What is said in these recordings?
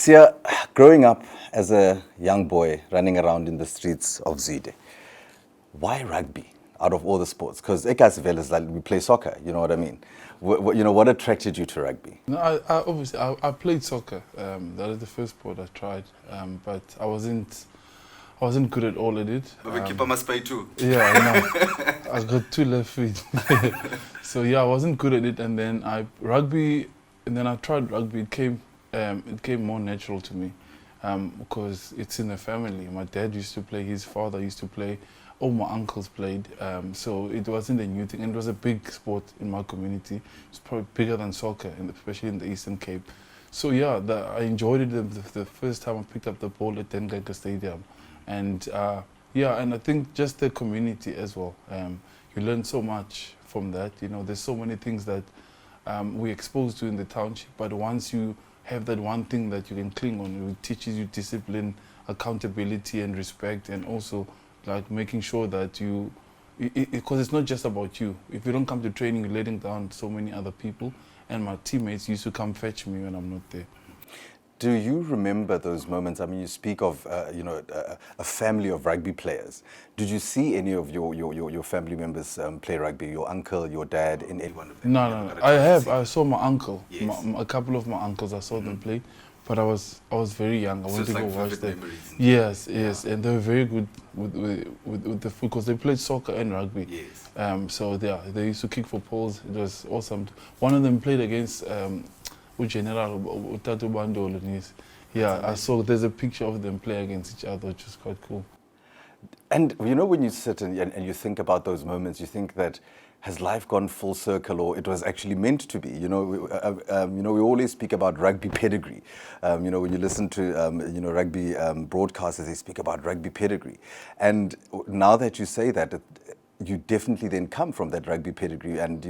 Sia, growing up as a young boy running around in the streets of Zwide, why rugby out of all the sports? Because Ekasvel is like we play soccer, you know what I mean? What attracted you to rugby? No, I played soccer. That is the first sport I tried, but I wasn't good at all at it. But the keeper must play too. Yeah, no, I got two left feet. So yeah, I wasn't good at it, and then I tried rugby. It came more natural to me, because it's in the family. My dad used to play, his father used to play, all my uncles played. So it wasn't a new thing, and it was a big sport in my community. It's probably bigger than soccer, especially in the Eastern Cape. So yeah, I enjoyed it the first time I picked up the ball at Dengaga Stadium. And yeah, and I think just the community as well. You learn so much from that. You know, there's so many things that we're exposed to in the township, but once you have that one thing that you can cling on, it teaches you discipline, accountability and respect, and also like making sure that because it's not just about you. If you don't come to training, you're letting down so many other people, and my teammates used to come fetch me when I'm not there. Do you remember those moments? I mean, you speak of a family of rugby players. Did you see any of your family members play rugby? Your uncle, your dad, in any one of them? No. I saw my uncle. Yes. A couple of my uncles. I saw them play, but I was very young. I So went to it's go like watch vivid them. memories. Yes, and they were very good with the foot because they played soccer and rugby. Yes. So they used to kick for poles. It was awesome. One of them played against General Tatu Bandolo. Yeah, I saw there's a picture of them play against each other, which was quite cool. And you know, when you sit and you think about those moments, you think that has life gone full circle, or it was actually meant to be? You know, we always speak about rugby pedigree. You know, when you listen to rugby broadcasters, they speak about rugby pedigree. And now that you say that, you definitely then come from that rugby pedigree, and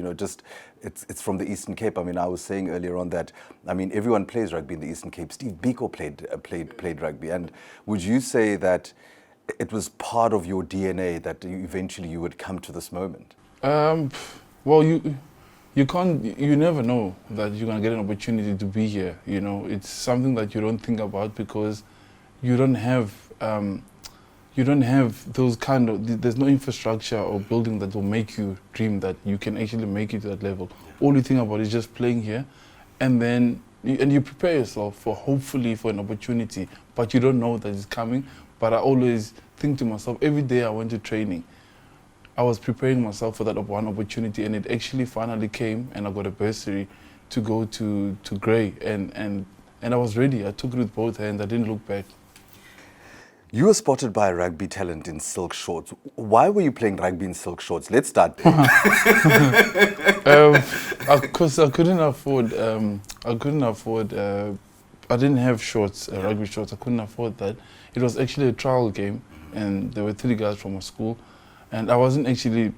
it's from the Eastern Cape. I mean, I was saying earlier on that everyone plays rugby in the Eastern Cape. Steve Biko played rugby, and would you say that it was part of your DNA that eventually you would come to this moment? Well, you never know that you're gonna get an opportunity to be here. You know, it's something that you don't think about because you don't have those there's no infrastructure or building that will make you dream that you can actually make it to that level. All you think about is just playing here, and then you prepare yourself hopefully for an opportunity, but you don't know that it's coming. But I always think to myself, every day I went to training, I was preparing myself for that one opportunity, and it actually finally came, and I got a bursary to go to Grey, and I was ready. I took it with both hands. I didn't look back. You were spotted by a rugby talent in silk shorts. Why were you playing rugby in silk shorts? Let's start there. Because I couldn't afford. I didn't have shorts, rugby shorts. I couldn't afford that. It was actually a trial game, and there were 3 guys from my school, and I wasn't actually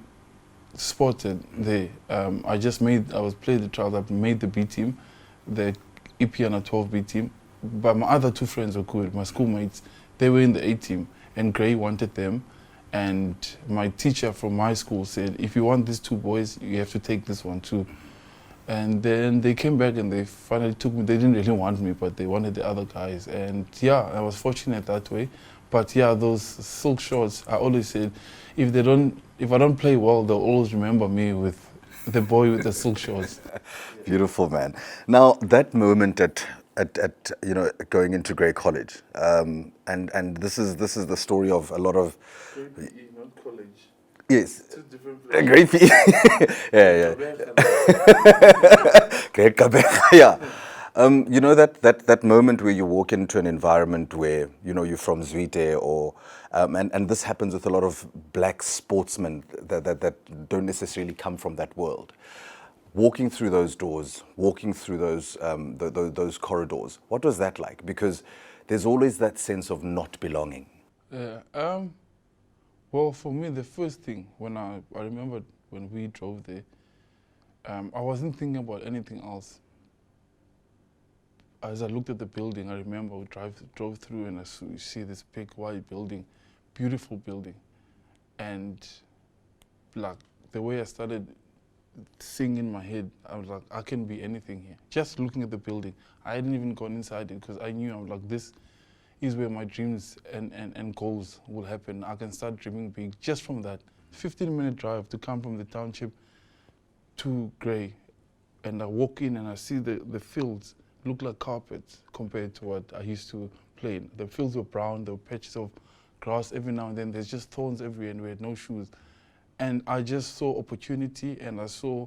spotted there. I was played the trials. I made the B team, the EP and a 12 B team, but my other 2 friends were good. My schoolmates. They were in the A team, and Grey wanted them, and my teacher from my school said, if you want these 2 boys, you have to take this one too. And then they came back and they finally took me. They didn't really want me, but they wanted the other guys. And yeah, I was fortunate that way. But yeah, those silk shorts, I always said, if I don't play well, they'll always remember me with the boy with the silk shorts. Beautiful, man. Now, that moment at going into Grey College, and this is the story of a lot of Not college. yes, Two different places. Grey PE. yeah. Great Kabeka, yeah. You know that moment where you walk into an environment where you're from Zwide, or and this happens with a lot of black sportsmen that don't necessarily come from that world. Walking through those doors, walking through those corridors, what was that like? Because there's always that sense of not belonging. Yeah. Well, for me, the first thing when I remember when we drove there, I wasn't thinking about anything else. As I looked at the building, I remember we drove through, and I see this big white building, beautiful building, and like the way I started thing in my head. I was like, I can be anything here. Just looking at the building. I hadn't even gone inside it because I knew, I was like, this is where my dreams and goals will happen. I can start dreaming big just from that. 15-minute drive to come from the township to Grey. And I walk in and I see the fields look like carpets compared to what I used to play in. The fields were brown, there were patches of grass every now and then. There's just thorns everywhere and we had no shoes. And I just saw opportunity and I saw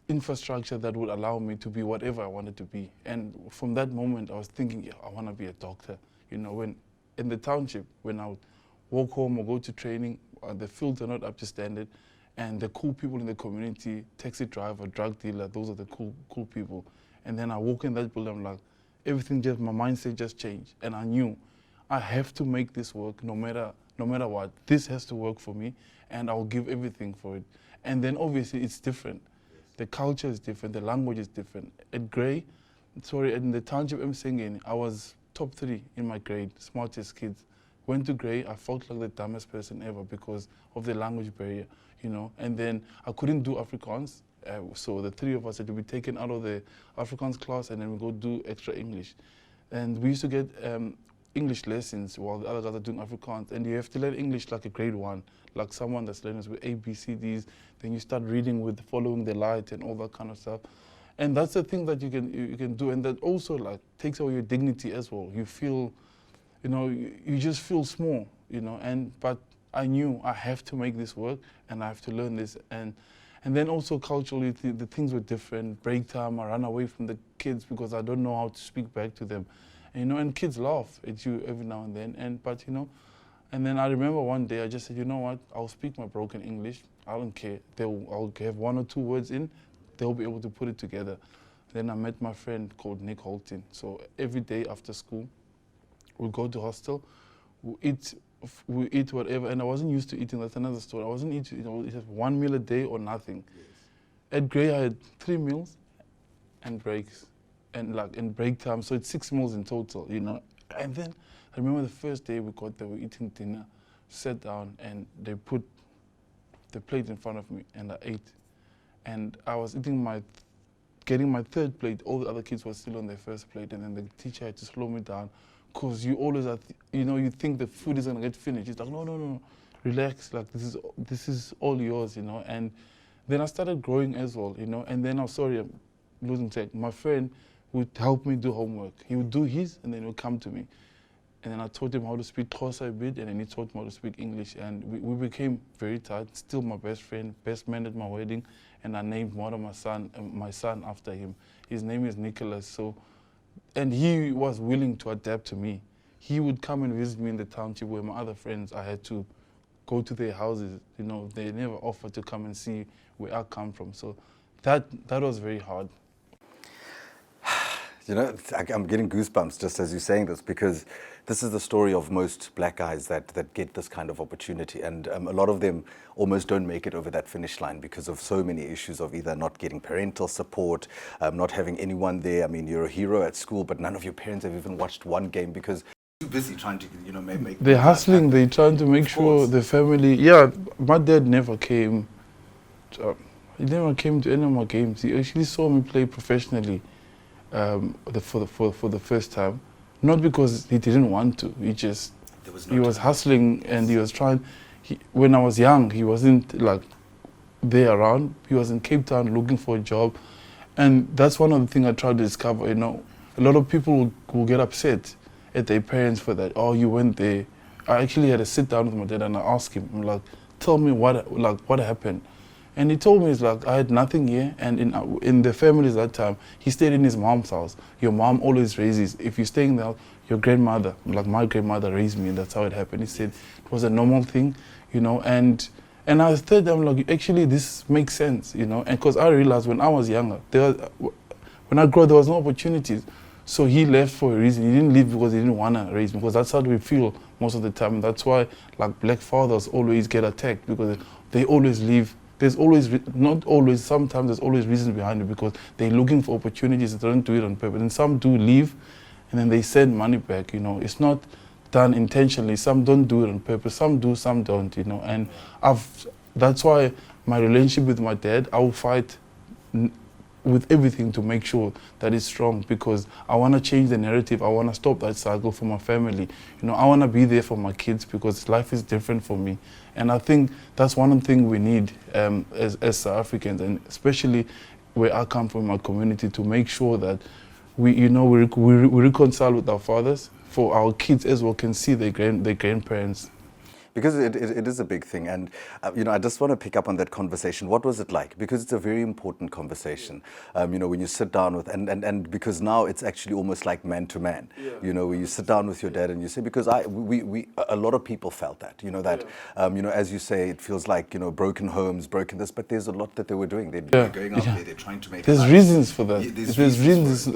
infrastructure that would allow me to be whatever I wanted to be. And from that moment, I was thinking, yeah, I want to be a doctor. You know, when in the township, when I would walk home or go to training, the fields are not up to standard. And the cool people in the community, taxi driver, drug dealer, those are the cool people. And then I walk in that building, I'm like, everything just, my mindset just changed. And I knew I have to make this work no matter what. This has to work for me and I'll give everything for it. And then obviously it's different. The culture is different, the language is different. At Grey, in the township I'm singing, I was top 3 in my grade, smartest kids. Went to Grey, I felt like the dumbest person ever because of the language barrier, you know. And then I couldn't do Afrikaans, so the 3 of us had to be taken out of the Afrikaans class and then we go do extra English. And we used to get English lessons while the other guys are doing Afrikaans, and you have to learn English like a grade 1, like someone that's learning with A, B, C, Ds. Then you start reading with following the light and all that kind of stuff. And that's the thing that you can do, and that also like takes away your dignity as well. You feel, you know, you just feel small, you know. But I knew I have to make this work, and I have to learn this. And then also culturally, the things were different. Break time, I ran away from the kids because I don't know how to speak back to them. You know, and kids laugh at you every now and then. But you know, and then I remember one day I just said, you know what? I'll speak my broken English. I don't care. I'll have 1 or 2 words in. They'll be able to put it together. Then I met my friend called Nick Holton. So every day after school, we'd go to hostel. We eat whatever. And I wasn't used to eating. That's another story. I wasn't eating. You know, it was 1 meal a day or nothing. Yes. At Grey, I had 3 meals and breaks. And like in break time, so it's 6 meals in total, you know. And then I remember the first day we got there, we were eating dinner, sat down, and they put the plate in front of me, and I ate. And I was getting my 3rd plate. All the other kids were still on their 1st plate, and then the teacher had to slow me down, because you always are, you know, you think the food is gonna get finished. He's like, no, relax, like this is all yours, you know. And then I started growing as well, you know. And then I'm losing track. My friend would help me do homework. He would do his, and then he would come to me. And then I taught him how to speak Xhosa a bit, and then he taught me how to speak English. And we became very tight, still my best friend, best man at my wedding. And I named one of my son after him. His name is Nicholas. So, and he was willing to adapt to me. He would come and visit me in the township where my other friends, I had to go to their houses. You know, they never offered to come and see where I come from. So that was very hard. You know, I'm getting goosebumps just as you're saying this, because this is the story of most black guys that get this kind of opportunity. And a lot of them almost don't make it over that finish line because of so many issues of either not getting parental support, not having anyone there. I mean, you're a hero at school, but none of your parents have even watched one game because you're too busy trying to, you know, make... They're hustling, they're trying to make sure the family... Yeah, my dad never came. He never came to any of my games. He actually saw me play professionally. For the first time, not because he didn't want to. He was hustling and he was trying. When I was young, he wasn't like there around. He was in Cape Town looking for a job, and that's one of the things I tried to discover. You know, a lot of people will get upset at their parents for that. Oh, you went there. I actually had to sit down with my dad and I asked him, I'm like, tell me what happened. And he told me, it's like, I had nothing here, and in the families that time, he stayed in his mom's house. Your mom always raises, if you're staying there, your grandmother, like my grandmother raised me, and that's how it happened. He said it was a normal thing, you know, and I said, I'm like, actually, this makes sense, you know, and because I realized when I was younger, when I grew up, there was no opportunities. So he left for a reason. He didn't leave because he didn't want to raise me, because that's how we feel most of the time. And that's why, like, black fathers always get attacked, because they always leave. There's always, not always, sometimes there's always reasons behind it, because they're looking for opportunities. They don't do it on purpose. And some do leave, and then they send money back, you know. It's not done intentionally. Some don't do it on purpose. Some do, some don't, you know. And that's why my relationship with my dad, I will fight with everything to make sure that it's strong, because I want to change the narrative. I want to stop that cycle for my family. You know, I want to be there for my kids because life is different for me. And I think that's one thing we need as South Africans, and especially where I come from, my community, to make sure that we reconcile with our fathers, for our kids as well can see their grandparents. Because it is a big thing, and you know, I just want to pick up on that conversation. What was it like? Because it's a very important conversation. You know, when you sit down with, and because now it's actually almost like man to man. You know, when you sit down with your dad and you say, because a lot of people felt that. You know that. You know, as you say, it feels like, you know, broken homes, broken this, but there's a lot that they were doing. They're going out there, they're trying to make. There's reasons for that. There's reasons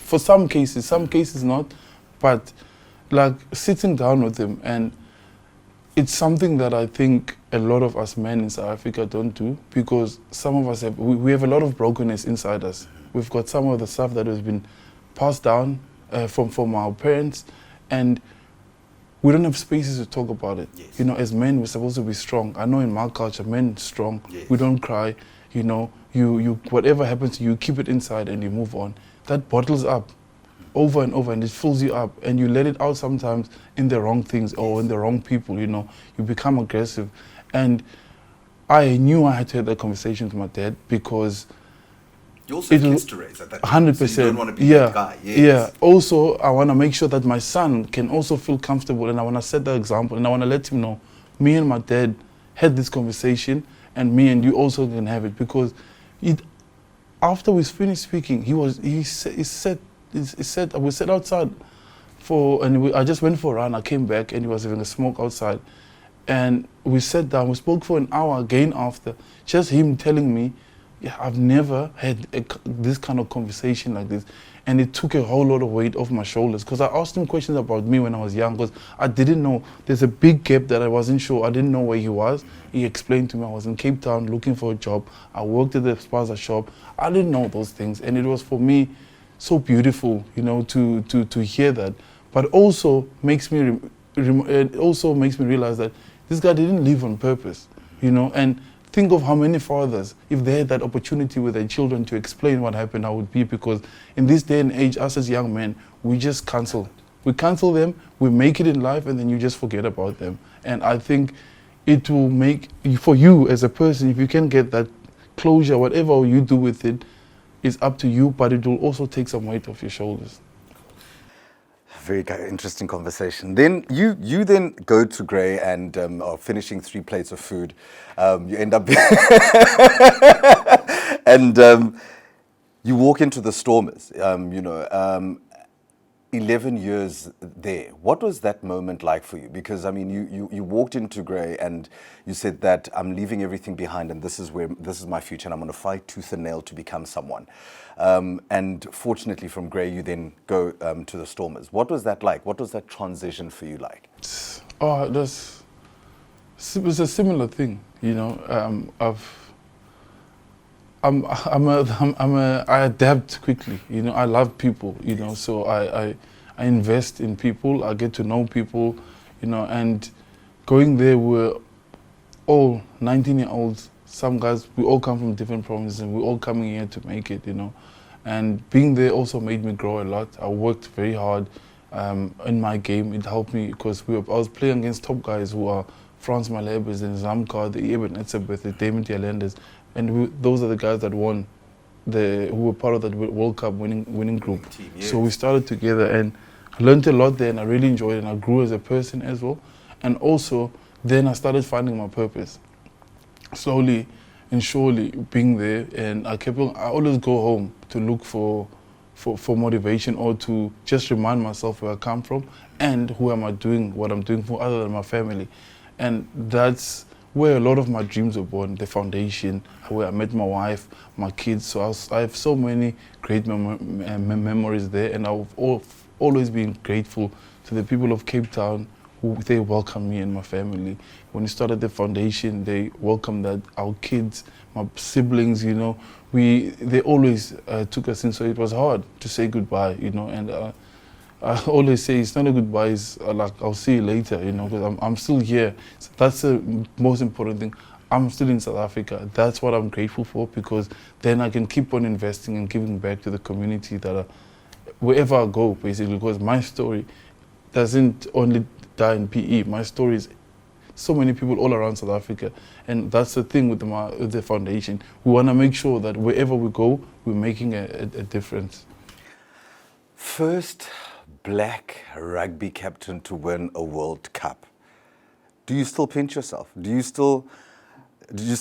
for some cases not, but like sitting down with them, and it's something that I think a lot of us men in South Africa don't do, because some of us we have a lot of brokenness inside us. We've got some of the stuff that has been passed down from our parents, and we don't have spaces to talk about it. Yes. You know, as men, we're supposed to be strong. I know in my culture, men are strong. Yes. We don't cry. You know, you whatever happens to you, keep it inside and you move on. That bottles up over and over, and it fills you up, and you let it out sometimes in the wrong things or in the wrong people. You know, you become aggressive. And I knew I had to have that conversation with my dad, because you also have kids to raise at that 100%. So you don't want to be that guy. Yes. Yeah. Also, I want to make sure that my son can also feel comfortable, and I want to set the example, and I want to let him know me and my dad had this conversation, and me and you also can have it. Because after we finished speaking, he said we sat outside I just went for a run. I came back and he was having a smoke outside, and we sat down. We spoke for an hour again after, just him telling me, yeah, I've never had this kind of conversation like this, and it took a whole lot of weight off my shoulders, because I asked him questions about me when I was young, because I didn't know. There's a big gap that I wasn't sure. I didn't know where he was. He explained to me I was in Cape Town looking for a job. I worked at the spaza shop. I didn't know those things, and it was for me so beautiful, you know, to hear that. But also makes me it also makes me realize that this guy didn't live on purpose, you know. And think of how many fathers, if they had that opportunity with their children to explain what happened, how it would be. Because in this day and age, us as young men, we just cancel. We cancel them, we make it in life, and then you just forget about them. And I think it will make, for you as a person, if you can get that closure, whatever you do with it, it's up to you, but it will also take some weight off your shoulders. Very interesting conversation. Then you then go to Grey and are finishing 3 plates of food. You end up and you walk into the Stormers. You know, 11 years there. What was that moment like for you? Because I mean, you walked into Grey and you said that I'm leaving everything behind, and this is my future, and I'm going to fight tooth and nail to become someone. And fortunately, from Grey, you then go to the Stormers. What was that like? What was that transition for you like? Oh, it was a similar thing. You know, I adapt quickly. You know, I love people. You know, so I invest in people. I get to know people. You know, and going there, we're all 19-year-olds. Some guys, we all come from different provinces, and we're all coming here to make it. You know, and being there also made me grow a lot. I worked very hard in my game. It helped me because I was playing against top guys who are Frans Malebers and Zamka, the Eben Etzebeth, the Damon Tialendes. And those are the guys that won, who were part of that World Cup winning group. Team, yes. So we started together, and I learned a lot there, and I really enjoyed it, and I grew as a person as well. And also, then I started finding my purpose. Slowly and surely, being there, and I always go home to look for motivation, or to just remind myself where I come from and who am I doing what I'm doing for, other than my family. And that's where a lot of my dreams were born, the foundation, where I met my wife, my kids. So I have so many great memories there, and I've always been grateful to the people of Cape Town, who they welcomed me and my family. When we started the foundation, they welcomed our kids, my siblings, you know. They always took us in, so it was hard to say goodbye, you know. And I always say it's not a goodbye, it's like I'll see you later, you know, because I'm still here. So that's the most important thing. I'm still in South Africa. That's what I'm grateful for, because then I can keep on investing and giving back to the community that wherever I go, basically, because my story doesn't only die in PE. My story is so many people all around South Africa, and that's the thing with the foundation. We want to make sure that wherever we go, we're making a difference. First black rugby captain to win a World Cup. Do you still pinch yourself? Do you still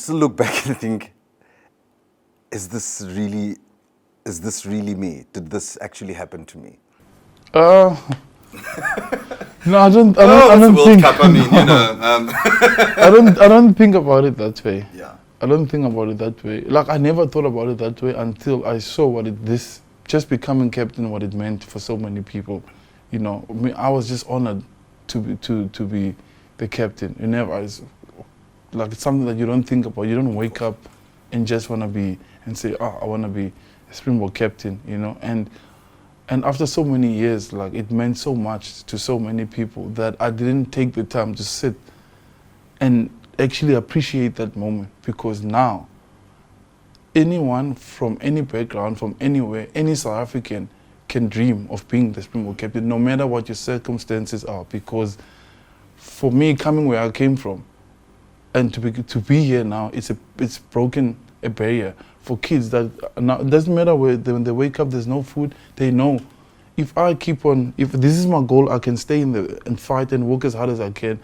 look back and think, is this really me? Did this actually happen to me? No, I don't World think. Cup, I mean, you know. I don't think about it that way. Yeah. I don't think about it that way. Like, I never thought about it that way until I saw just becoming captain, what it meant for so many people. You know, I was just honored to be the captain. It's something that you don't think about. You don't wake up and just want to be and say, oh, I want to be a Springbok captain, you know. And after so many years, like, it meant so much to so many people that I didn't take the time to sit and actually appreciate that moment, because now anyone from any background, from anywhere, any South African can dream of being the Springbok captain, no matter what your circumstances are. Because for me, coming where I came from, and to be here now, it's broken a barrier for kids that now it doesn't matter when they wake up, there's no food. They know if this is my goal, I can stay and fight and work as hard as I can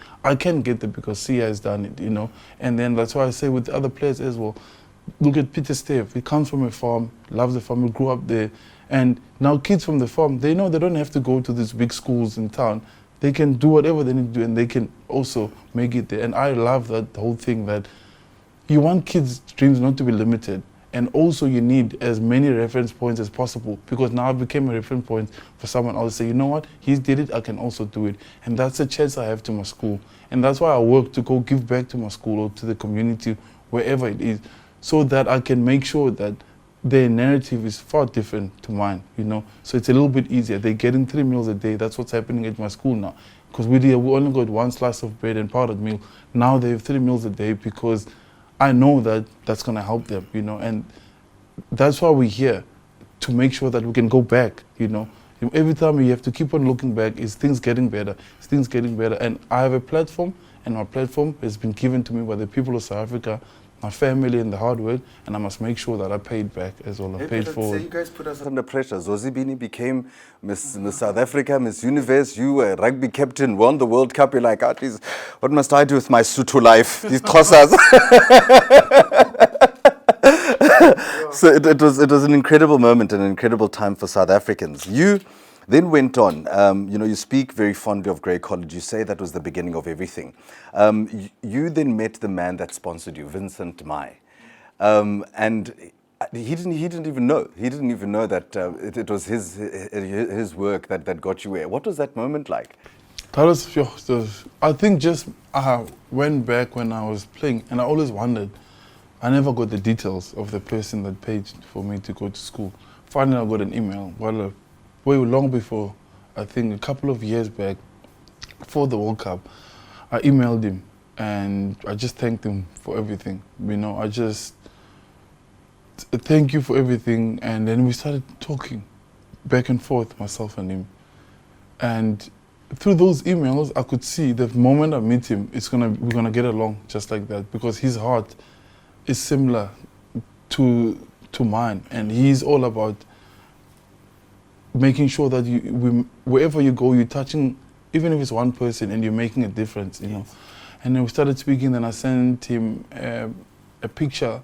get there, because Sia has done it, you know. And then that's why I say with the other players as well. Look at Peter Steve. He comes from a farm, loves the farm, he grew up there. And now kids from the farm, they know they don't have to go to these big schools in town. They can do whatever they need to do, and they can also make it there. And I love that whole thing, that you want kids' dreams not to be limited. And also you need as many reference points as possible, because now I became a reference point for someone else to say, you know what, he did it, I can also do it. And that's a chance I have to my school. And that's why I work to go give back to my school or to the community, wherever it is, so that I can make sure that their narrative is far different to mine, you know. So it's a little bit easier. They're getting 3 meals a day. That's what's happening at my school now. Because we only got 1 slice of bread and powdered meal. Now they have 3 meals a day, because I know that that's going to help them, you know. And that's why we're here, to make sure that we can go back, you know. Every time you have to keep on looking back, is things getting better? Is things getting better? And I have a platform, and my platform has been given to me by the people of South Africa, my family, and the hard work, and I must make sure that I pay it back as well. I paid forward. So you guys put us under pressure. Zozibini became Miss South Africa, Miss Universe. You were a rugby captain, won the World Cup. You're like, what must I do with my Sotho life? These Xhosas. So it was an incredible moment, an incredible time for South Africans. You then went on, you know, you speak very fondly of Grey College. You say that was the beginning of everything. You then met the man that sponsored you, Vincent Mai. And he didn't even know. He didn't even know that it was his work that got you here. What was that moment like? That was, I think just I went back when I was playing, and I always wondered. I never got the details of the person that paid for me to go to school. Finally, I got an email. Well, way long before, I think a couple of years back, before the World Cup, I emailed him, and I just thanked him for everything. You know, I just thank you for everything. And then we started talking back and forth, myself and him. And through those emails, I could see the moment I meet him, we're gonna get along just like that, because his heart is similar to mine, and he's all about making sure that wherever you go, you're touching, even if it's one person, and you're making a difference, you know. And then we started speaking, and I sent him a picture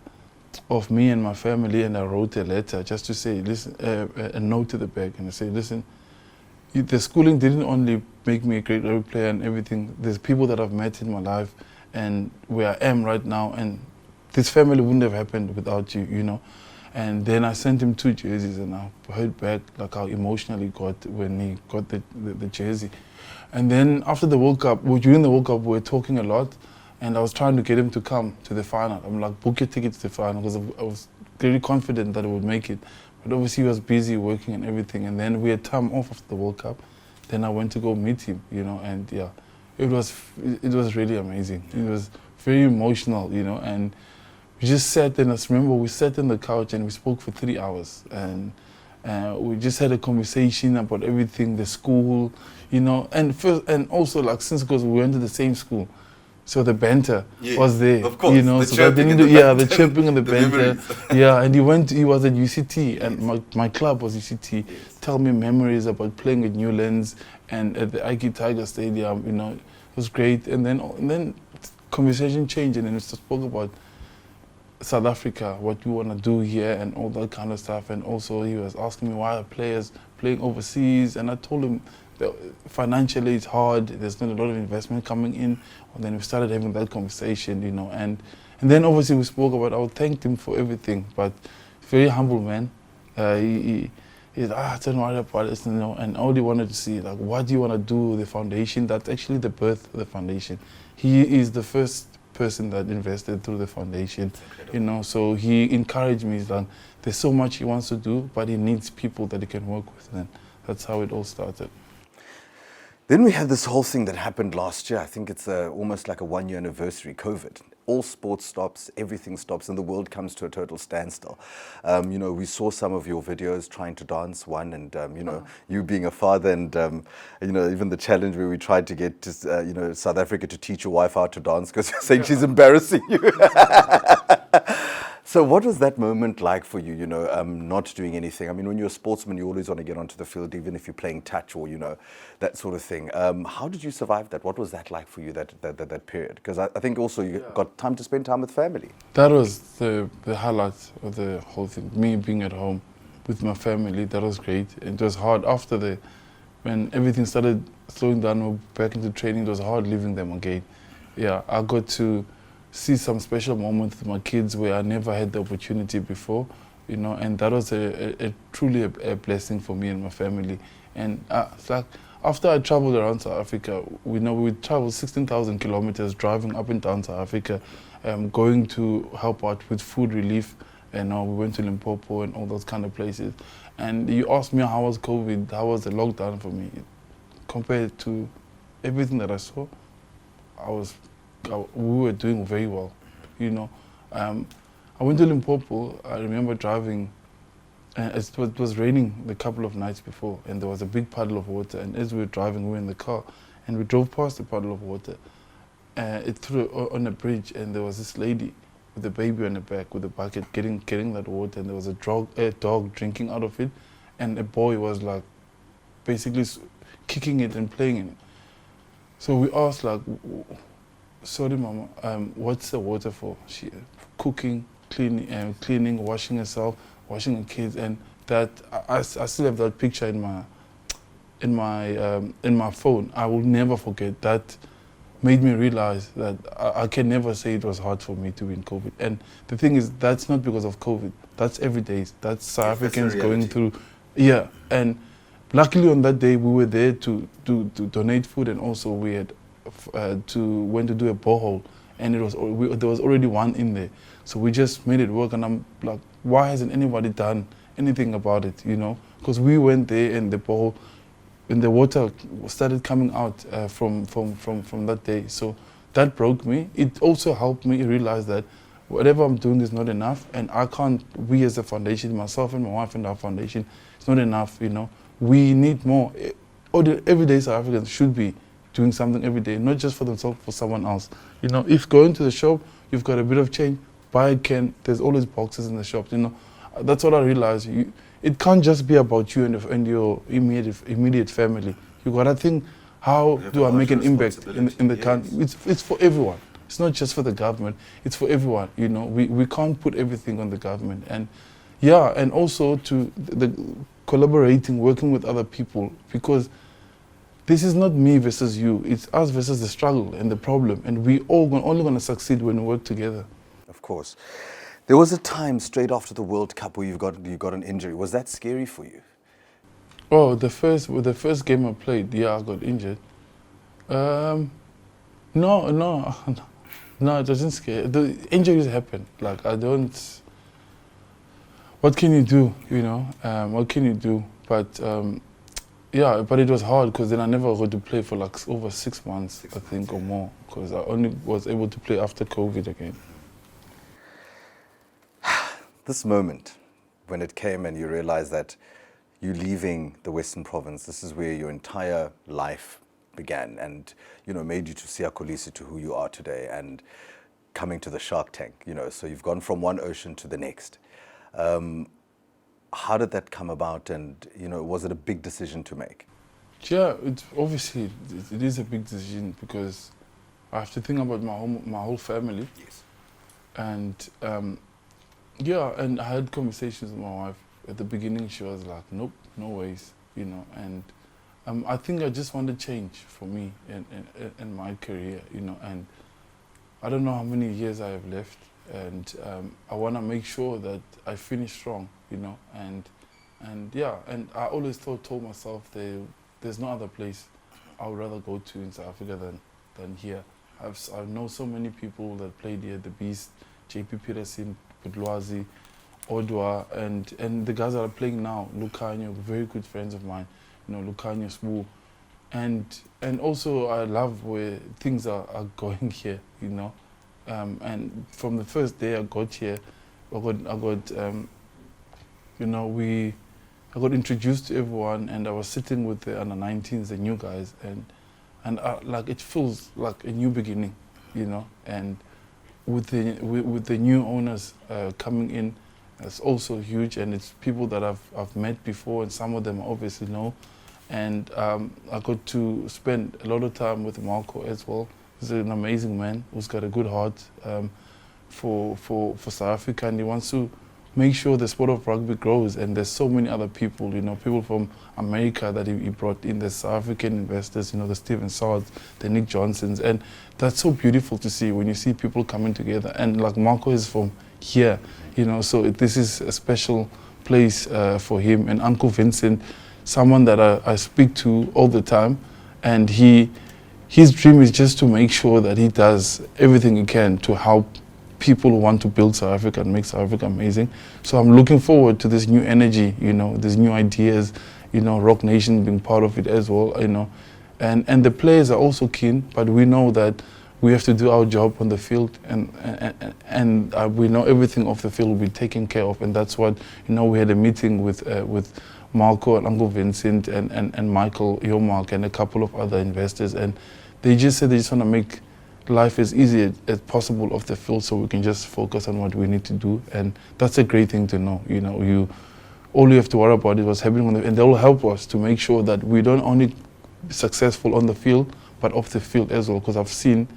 of me and my family, and I wrote a letter just to say, listen, a note to the back, and I say, listen, the schooling didn't only make me a great rugby player and everything. There's people that I've met in my life, and where I am right now, and this family wouldn't have happened without you, you know. And then I sent him 2 jerseys, and I heard back like how emotional he got when he got the jersey. And then after the World Cup, during the World Cup, we were talking a lot, and I was trying to get him to come to the final. I'm like, book your tickets to the final, because I was very confident that he would make it. But obviously he was busy working and everything, and then we had time off after the World Cup. Then I went to go meet him, you know, and yeah, it was really amazing. It was very emotional, you know, and we just sat and I remember we sat on the couch and we spoke for 3 hours, and we just had a conversation about everything, the school, you know, and also like since because we went to the same school, so the banter was there, of course, you know, the so that chirping and the chirping and the banter, memories. yeah, and he was at UCT, and my club was UCT. Tell me memories about playing with Newlands and at the Ike Tiger Stadium, you know, it was great, and then conversation changed, and then we spoke about South Africa, what we want to do here and all that kind of stuff. And also he was asking me why are players playing overseas, and I told him that financially it's hard, there's not a lot of investment coming in. And then we started having that conversation, you know, and then obviously we spoke about, I thanked him for everything, but very humble man. He's don't worry about it, you know, and all he wanted to see, like, what do you want to do with the foundation? That's actually the birth of the foundation. He is the first person that invested through the foundation, you know, so he encouraged me. He's like, there's so much he wants to do, but he needs people that he can work with, and that's how it all started. Then we had this whole thing that happened last year. I think it's almost like a 1-year anniversary, COVID. All sports stops, everything stops, and the world comes to a total standstill. You know, we saw some of your videos trying to dance one, and you know, you being a father, and you know, even the challenge where we tried to get you know, South Africa to teach your wife how to dance because you're saying she's embarrassing you. So what was that moment like for you, you know, not doing anything? I mean, when you're a sportsman, you always want to get onto the field, even if you're playing touch or, you know, that sort of thing. How did you survive that? What was that like for you, that period? Because I think also you got time to spend time with family. That was the highlight of the whole thing. Me being at home with my family, that was great. It was hard after when everything started slowing down, we were back into training, it was hard leaving them again. Yeah, I got to see some special moments with my kids where I never had the opportunity before, you know, and that was truly a blessing for me and my family. And it's like, after I traveled around South Africa, we traveled 16,000 kilometers driving up and down South Africa, going to help out with food relief, and we went to Limpopo and all those kind of places. And you asked me how was COVID, how was the lockdown for me? Compared to everything that I saw, we were doing very well, you know. I went to Limpopo. I remember driving, and it was raining a couple of nights before, and there was a big puddle of water, and as we were driving, we were in the car, and we drove past the puddle of water. It threw on a bridge, and there was this lady with a baby on the back with a bucket getting that water, and there was a dog drinking out of it, and a boy was like basically kicking it and playing in it. So we asked, like, sorry, Mama, what's the water for? She cooking, cleaning, washing herself, washing the kids, and that I still have that picture in my phone. I will never forget. That made me realize that I can never say it was hard for me to be in COVID. And the thing is, that's not because of COVID. That's every day. That's South Africans going through. Yeah, and luckily on that day we were there to donate food, and also we had went to do a borehole, and there was already one in there, so we just made it work. And I'm like, why hasn't anybody done anything about it, you know? Because we went there and the borehole, and the water started coming out from that day. So that broke me. It also helped me realize that whatever I'm doing is not enough, and we as a foundation, myself and my wife and our foundation, it's not enough, you know. We need more. Everyday South Africans should be doing something every day, not just for themselves, for someone else. You know, if going to the shop, you've got a bit of change, buy a can, there's always boxes in the shop, you know. That's what I realized. It can't just be about you and your immediate family. You got to think, how do I make an impact in the country? It's for everyone. It's not just for the government, it's for everyone, you know. We can't put everything on the government. And yeah, and also to the collaborating, working with other people, because this is not me versus you. It's us versus the struggle and the problem. And we only going to succeed when we work together. Of course. There was a time straight after the World Cup where you got an injury. Was that scary for you? Oh, the first game I played, yeah, I got injured. No, it wasn't scary. The injuries happen. Like, what can you do, you know? What can you do? But Yeah, but it was hard because then I never got to play for like over 6 months, I think, or more, because I only was able to play after COVID again. This moment, when it came and you realized that you leaving the Western Province, this is where your entire life began and, you know, made you to see Kolisi to who you are today and coming to the Shark Tank, you know, so you've gone from one ocean to the next. How did that come about and, you know, was it a big decision to make? Yeah, it's obviously, it is a big decision because I have to think about my whole family. Yes. And yeah, and I had conversations with my wife. At the beginning, she was like, nope, no ways, you know. And I think I just wanted change for me in my career, you know. And I don't know how many years I have left. And I want to make sure that I finish strong, you know. And yeah, and I always told myself there's no other place I would rather go to in South Africa than here. I know so many people that played here, the Beast, JP Peterson, Budlwazi, Odwa, and the guys that are playing now, Lucanio, very good friends of mine, you know, Lucanio, Smoo. And also I love where things are going here, you know. And from the first day I got here, I got introduced to everyone, and I was sitting with the under-19s, the new guys, and like it feels like a new beginning, you know. And with the new owners coming in, it's also huge, and it's people that I've met before, and some of them I obviously know. And I got to spend a lot of time with Marco as well. He's an amazing man who's got a good heart for South Africa, and he wants to make sure the sport of rugby grows. And there's so many other people, you know, people from America that he brought in, the South African investors, you know, the Steven Sards, the Nick Johnsons, and that's so beautiful to see when you see people coming together. And like Marco is from here, you know, so this is a special place for him. And Uncle Vincent, someone that I speak to all the time, and his dream is just to make sure that he does everything he can to help people who want to build South Africa and make South Africa amazing. So I'm looking forward to this new energy, you know, these new ideas, you know, Roc Nation being part of it as well, you know. And the players are also keen, but we know that we have to do our job on the field, and we know everything off the field will be taken care of. And that's what, you know, we had a meeting with Marco and Uncle Vincent and Michael Yomark and a couple of other investors, and they just said they just want to make life as easy as possible off the field so we can just focus on what we need to do. And that's a great thing to know. You know, all you have to worry about is what's happening on the, and they will help us to make sure that we don't only be successful on the field but off the field as well, because I've seen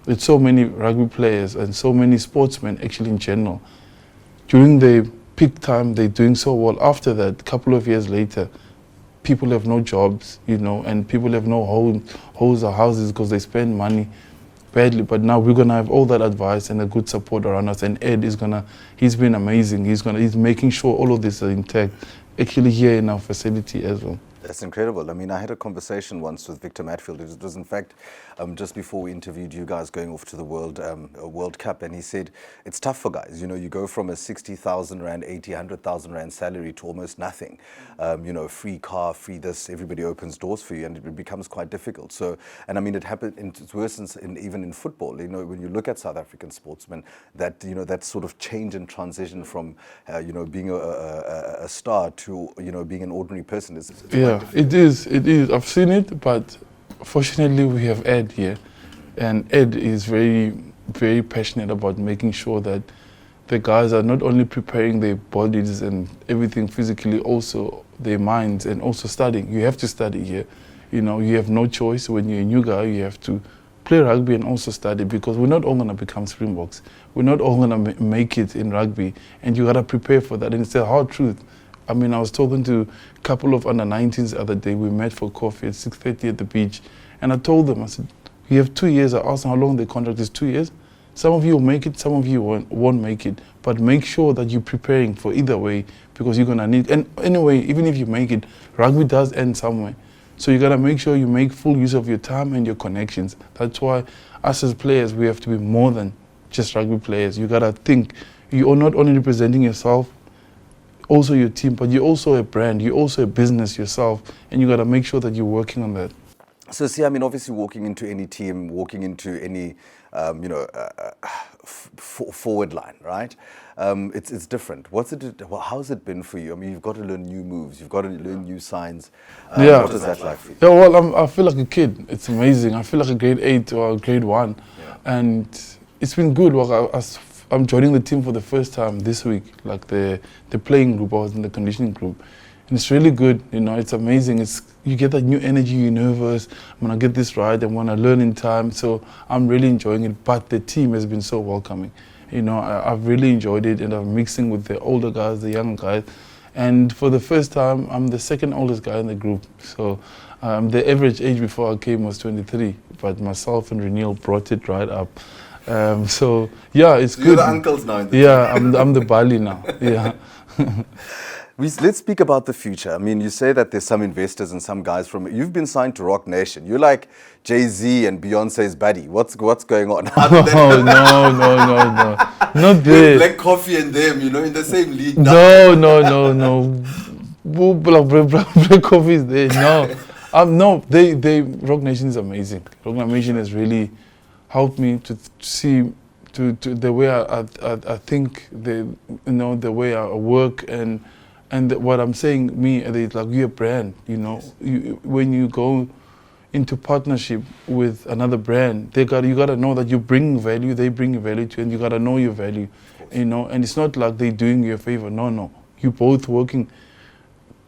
with so many rugby players and so many sportsmen actually in general, during the peak time they're doing so well. After that, a couple of years later, people have no jobs, you know, and people have no homes or houses because they spend money badly. But now we're gonna have all that advice and a good support around us. And Ed is he's been amazing. He's making sure all of this is intact, actually here in our facility as well. That's incredible. I mean, I had a conversation once with Victor Matfield. It was in fact just before we interviewed you guys going off to the World Cup, and he said it's tough for guys. You know, you go from a 60,000 rand, 80, 100,000 rand salary to almost nothing. You know, free car, free this. Everybody opens doors for you, and it becomes quite difficult. So, and I mean, it happened. It's worse even in football. You know, when you look at South African sportsmen, that that sort of change and transition from you know, being a star to, you know, being an ordinary person is. Yeah, it is. I've seen it, but fortunately we have Ed here, and Ed is very, very passionate about making sure that the guys are not only preparing their bodies and everything physically, also their minds, and also studying. You have to study here. You know, you have no choice. When you're a new guy, you have to play rugby and also study, because we're not all going to become Springboks. We're not all going to make it in rugby, and you got to prepare for that. And it's a hard truth. I mean, I was talking to a couple of under-19s the other day. We met for coffee at 6:30 at the beach. And I told them, I said, you have 2 years. I asked them how long the contract is. 2 years. Some of you will make it, some of you won't make it. But make sure that you're preparing for either way, because you're going to need, and anyway, even if you make it, rugby does end somewhere. So you got to make sure you make full use of your time and your connections. That's why us as players, we have to be more than just rugby players. You got to think, you are not only representing yourself also your team, but you're also a brand, you're also a business yourself, and you got to make sure that you're working on that. So, see, I mean, obviously, walking into any team, walking into any, forward line, right? It's different. How's it been for you? I mean, you've got to learn new moves, you've got to learn new signs. Yeah. What is that like for you? Yeah, well, I feel like a kid. It's amazing. I feel like a grade 8 or a grade 1. Yeah. And it's been good. Well, I'm joining the team for the first time this week, like the playing group. I was in the conditioning group. And it's really good, you know, it's amazing. You get that new energy, you're nervous, I'm gonna get this right, I'm gonna learn in time. So I'm really enjoying it, but the team has been so welcoming. You know, I've really enjoyed it, and I'm mixing with the older guys, the young guys. And for the first time, I'm the second oldest guy in the group. So the average age before I came was 23, but myself and Renil brought it right up. So yeah, it's good. You're the uncles now in the team. I'm the Bali now, yeah. Let's speak about the future. I mean, you say that there's some investors and some guys you've been signed to Roc Nation. You're like Jay-Z and Beyonce's buddy. What's going on? No. Not there. Black Coffee and them, you know, in the same league. No. Black Coffee is there. No. No, Roc Nation is amazing. Roc Nation has really helped me to see to the way I think, the way I work, and what I'm saying, it's like you're a brand, you know. When you go into partnership with another brand, you gotta know that you bring value, they bring value to you, and you gotta know your value, you know. And it's not like they're doing you a favor. No, you both working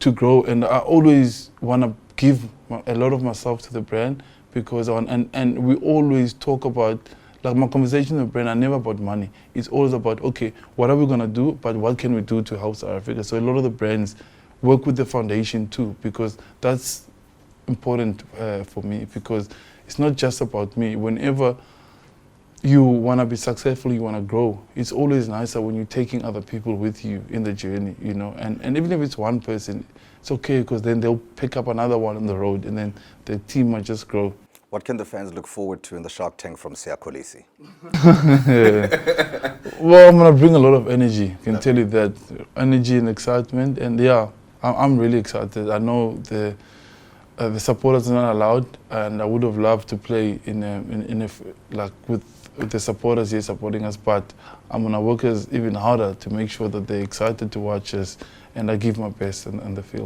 to grow. And I always wanna give a lot of myself to the brand, because and we always talk about, like, my conversation with the brand are never about money. It's always about, okay, what are we going to do, but what can we do to help South Africa? So a lot of the brands work with the foundation too, because that's important for me, because it's not just about me. Whenever you want to be successful, you want to grow, it's always nicer when you're taking other people with you in the journey, you know. And even if it's one person, it's okay, because then they'll pick up another one on the road, and then the team might just grow. What can the fans look forward to in the Shark Tank from Kolisi? Well, I'm going to bring a lot of energy, I can tell you that. Energy and excitement, and yeah, I'm really excited. I know the supporters are not allowed, and I would have loved to play with the supporters here supporting us, but I'm going to work even harder to make sure that they're excited to watch us, and I give my best on the field.